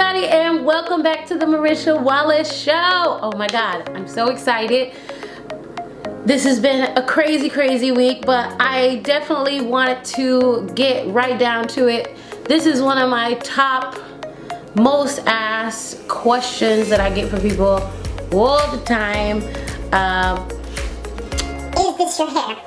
everybody, and welcome back to the Marisha Wallace Show. Oh my God, I'm so excited. This has been a crazy week, but I definitely wanted to get right down to it. This is one of my top most asked questions that I get from people all the time. Is this your hair?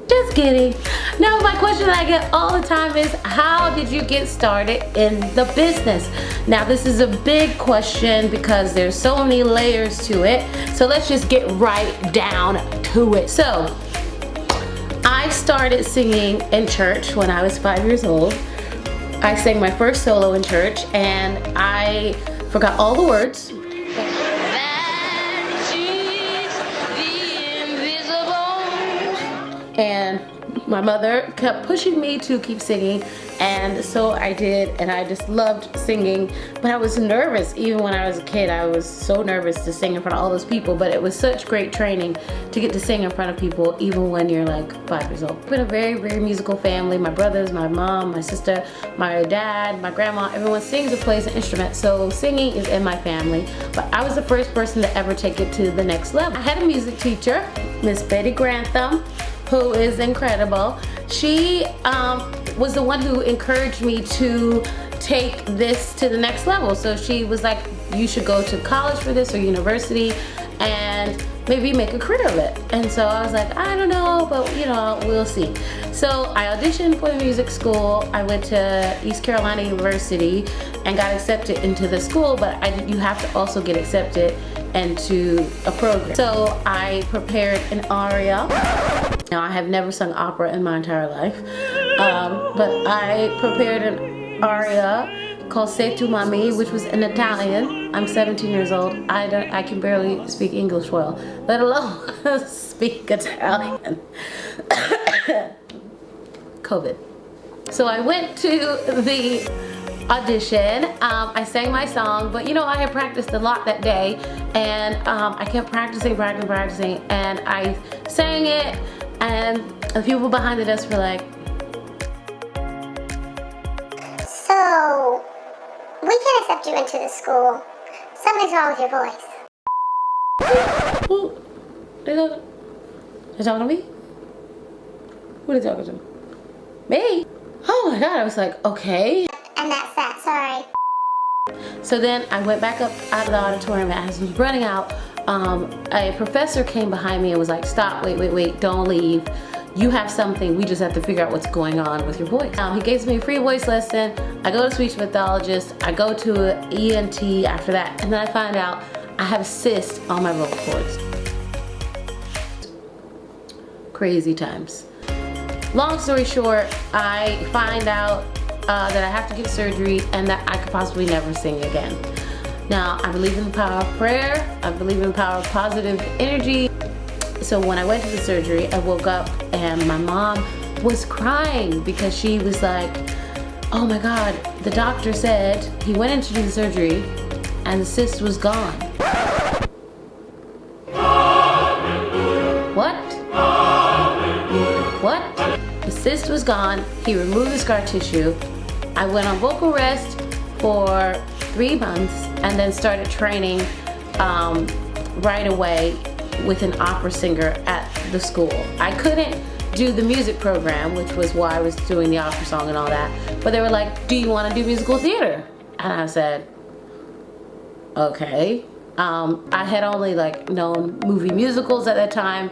Just kidding. No, my question that I get all the time is, how did you get started in the business? Now, this is a big question because there's so many layers to it. So let's just get right down to it. So I started singing in church when I was 5 years old. I sang my first solo in church and I forgot all the words. And my mother kept pushing me to keep singing, and so I did, and I just loved singing. But I was nervous. Even when I was a kid, I was so nervous to sing in front of all those people, but it was such great training to get to sing in front of people even when you're like 5 years old. We're in a very musical family. My brothers, my mom, my sister, my dad, my grandma, everyone sings or plays an instrument, so singing is in my family. But I was the first person to ever take it to the next level. I had a music teacher, Miss Betty Grantham, who is incredible. She was the one who encouraged me to take this to the next level. So she was like, you should go to college for this or university and maybe make a career of it. And so I was like, I don't know, but you know, we'll see. So I auditioned for the music school. I went to East Carolina University and got accepted into the school, but you have to also get accepted into a program. So I prepared an aria. Now, I have never sung opera in my entire life, but I prepared an aria called Se tu mami, which was in Italian. I'm 17 years old. I can barely speak English well, let alone speak Italian. COVID. So I went to the audition. I sang my song, but you know, I had practiced a lot that day, and I kept practicing, and I sang it. And the people behind the desk were like, So, we can accept you into the school. Something's wrong with your voice. who? They're talking to me? Who are they talking to? Me? Oh my God, I was like, okay. And that's that, sorry. So then I went back up out of the auditorium, and as I was running out, a professor came behind me and was like, stop, wait, don't leave. You have something, we just have to figure out what's going on with your voice. He gave me a free voice lesson. I go to speech pathologist, I go to an ENT after that, and then I find out I have a cyst on my vocal cords. Crazy times. Long story short, I find out that I have to get surgery and that I could possibly never sing again. Now, I believe in the power of prayer. I believe in the power of positive energy. So when I went to the surgery, I woke up and my mom was crying because she was like, oh my God, the doctor said he went in to do the surgery and the cyst was gone. What? The cyst was gone. He removed the scar tissue. I went on vocal rest for 3 months and then started training right away with an opera singer at the school. I couldn't do the music program, which was why I was doing the opera song and all that, but they were like, do you want to do musical theater? And I said, okay. I had only known movie musicals at that time.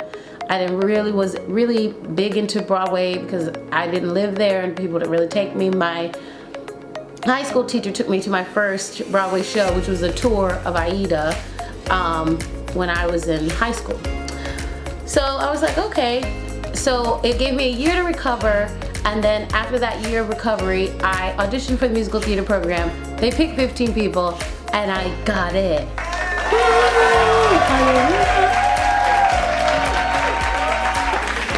I was really big into Broadway because I didn't live there and people didn't really take me. My high school teacher took me to my first Broadway show, which was a tour of Aida when I was in high school. So I was like, okay. So it gave me a year to recover, and then after that year of recovery, I auditioned for the musical theater program. They picked 15 people, and I got it.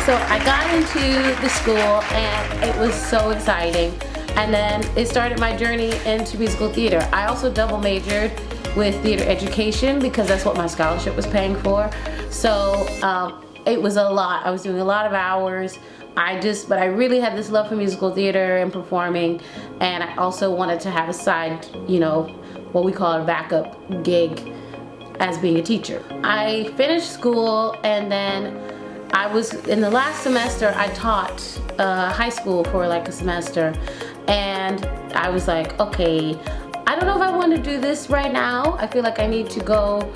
So I got into the school, and it was so exciting. And then it started my journey into musical theater. I also double majored with theater education because that's what my scholarship was paying for. So it was a lot. I was doing a lot of hours. But I really had this love for musical theater and performing, and I also wanted to have a side, you know, what we call a backup gig as being a teacher. I finished school, and then I was, in the last semester, I taught high school for like a semester, and I was like, okay, I don't know if I want to do this right now. I feel like I need to go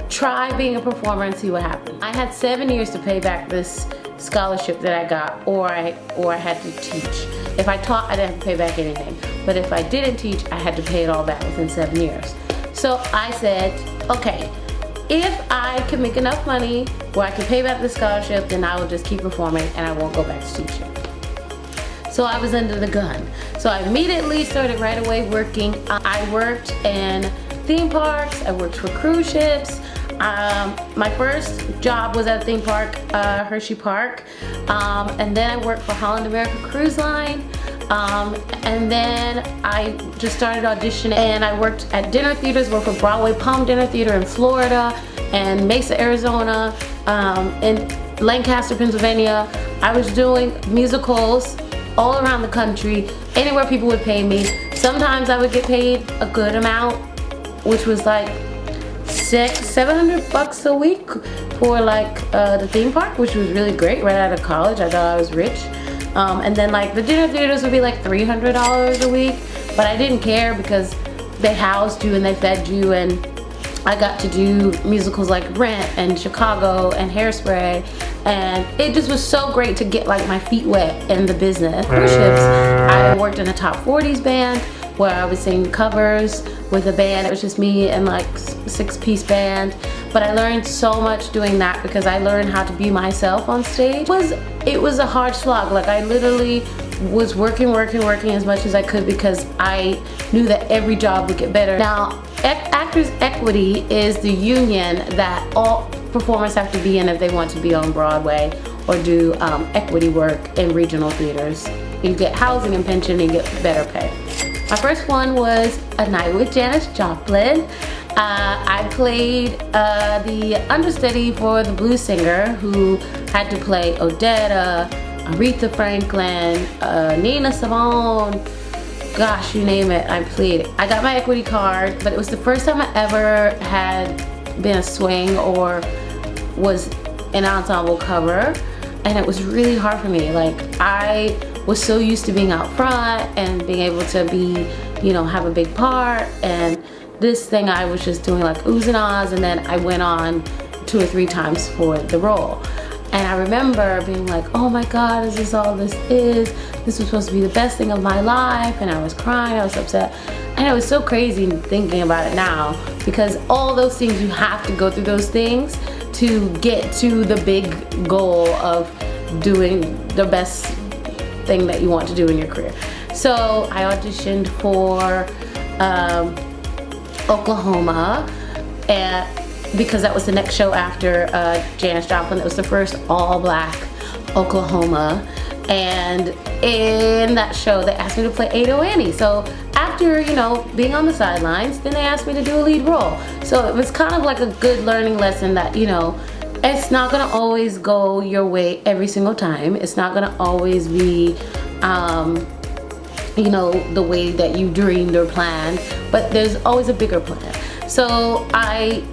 try being a performer and see what happens. I had 7 years to pay back this scholarship that I got, or I had to teach. If I taught, I didn't have to pay back anything. But if I didn't teach, I had to pay it all back within 7 years. So I said, okay, if I can make enough money where I can pay back the scholarship, then I will just keep performing and I won't go back to teaching. So I was under the gun. So I immediately started right away working. I worked in theme parks, I worked for cruise ships. My first job was at a theme park, Hershey Park, and then I worked for Holland America Cruise Line, and then I just started auditioning, and I worked at dinner theaters, worked for Broadway Palm Dinner Theater in Florida, and Mesa, Arizona, in Lancaster, Pennsylvania. I was doing musicals all around the country, anywhere people would pay me. Sometimes I would get paid a good amount, which was like $700 a week for like the theme park, which was really great. Right out of college, I thought I was rich. And then like the dinner theaters would be like $300 a week, but I didn't care because they housed you and they fed you, and I got to do musicals like Rent and Chicago and Hairspray, and it just was so great to get like my feet wet in the business. Cruise ships, I worked in a top 40s band where I was singing covers with a band. It was just me and like 6-piece band, but I learned so much doing that because I learned how to be myself on stage. It was a hard slog. Like I literally was working as much as I could because I knew that every job would get better. Now, Actors Equity is the union that all performers have to be in if they want to be on Broadway or do equity work in regional theaters. You get housing and pension and you get better pay. My first one was A Night with Janis Joplin. I played the understudy for the blues singer who had to play Odetta, Aretha Franklin, Nina Simone, gosh, you name it, I played it. I got my equity card, but it was the first time I ever had been a swing or was an ensemble cover, and it was really hard for me. Like, I was so used to being out front and being able to be, you know, have a big part, and this thing I was just doing like oohs and ahs, and then I went on 2 or 3 times for the role. And I remember being like, oh my God, is this all this is? This was supposed to be the best thing of my life, and I was crying, I was upset. And it was so crazy thinking about it now, because all those things, you have to go through those things to get to the big goal of doing the best thing that you want to do in your career. So I auditioned for Oklahoma, and because that was the next show after Janis Joplin. It was the first all-black Oklahoma, and in that show they asked me to play Ado Annie. So after, you know, being on the sidelines, then they asked me to do a lead role. So it was kind of like a good learning lesson that, you know, it's not gonna always go your way every single time. It's not gonna always be you know, the way that you dreamed or planned, but there's always a bigger plan. So I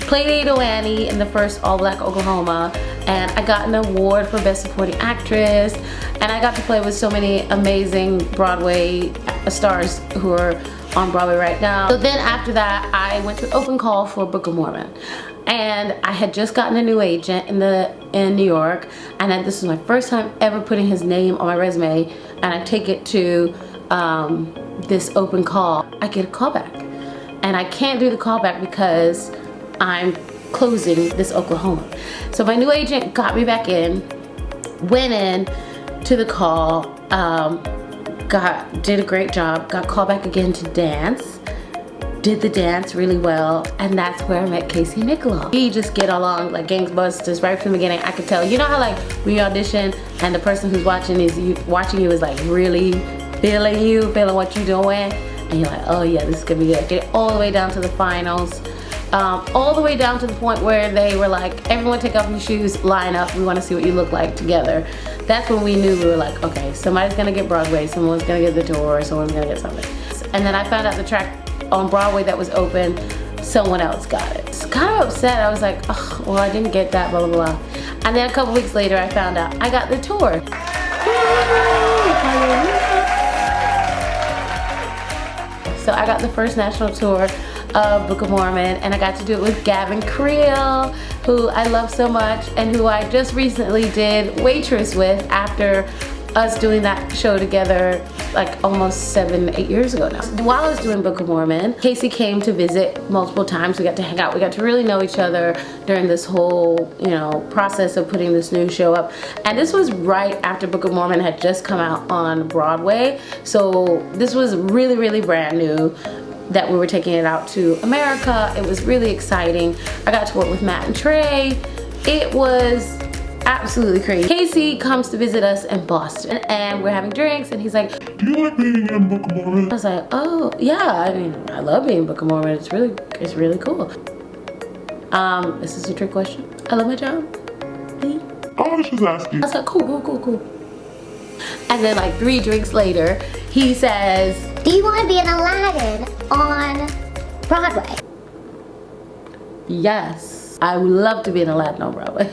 played Ado Annie in the first all-black Oklahoma, and I got an award for Best Supporting Actress, and I got to play with so many amazing Broadway stars who are on Broadway right now. So then after that, I went to an open call for Book of Mormon, and I had just gotten a new agent in New York, and this was my first time ever putting his name on my resume, and I take it to this open call. I get a call back, and I can't do the callback because I'm closing this Oklahoma. So my new agent got me back in, went in to the call, did a great job, got called back again to dance, did the dance really well, and that's where I met Casey Nicolau. We just get along like gangbusters right from the beginning. I could tell, you know how like when you audition and the person who's watching you is like really feeling what you're doing, and you're like, oh yeah, this is gonna be good. Get it all the way down to the finals. all the way down to the point where they were like, everyone take off your shoes, line up, we want to see what you look like together. That's when we knew, we were like, okay, somebody's gonna get Broadway, someone's gonna get the tour, someone's gonna get something. And then I found out the track on Broadway that was open, someone else got it. I was kind of upset. I was like, oh, well, I didn't get that, blah, blah, blah. And then a couple weeks later, I found out I got the tour. So I got the first national tour of Book of Mormon, and I got to do it with Gavin Creel, who I love so much, and who I just recently did Waitress with after us doing that show together like almost 7-8 years ago now. While I was doing Book of Mormon, Casey came to visit multiple times. We got to hang out. We got to really know each other during this whole, you know, process of putting this new show up. And this was right after Book of Mormon had just come out on Broadway. So this was really, really brand new that we were taking it out to America. It was really exciting. I got to work with Matt and Trey. It was absolutely crazy. Casey comes to visit us in Boston, and we're having drinks, and he's like, do you like being in Book of Mormon? I was like, oh yeah, I mean, I love being in Book of Mormon. It's really cool. Is this a trick question? I love my job. I was just asking. I was like, cool. And then like 3 drinks later, he says, Do you want to be an Aladdin on Broadway? yes, I would love to be in Aladdin on Broadway.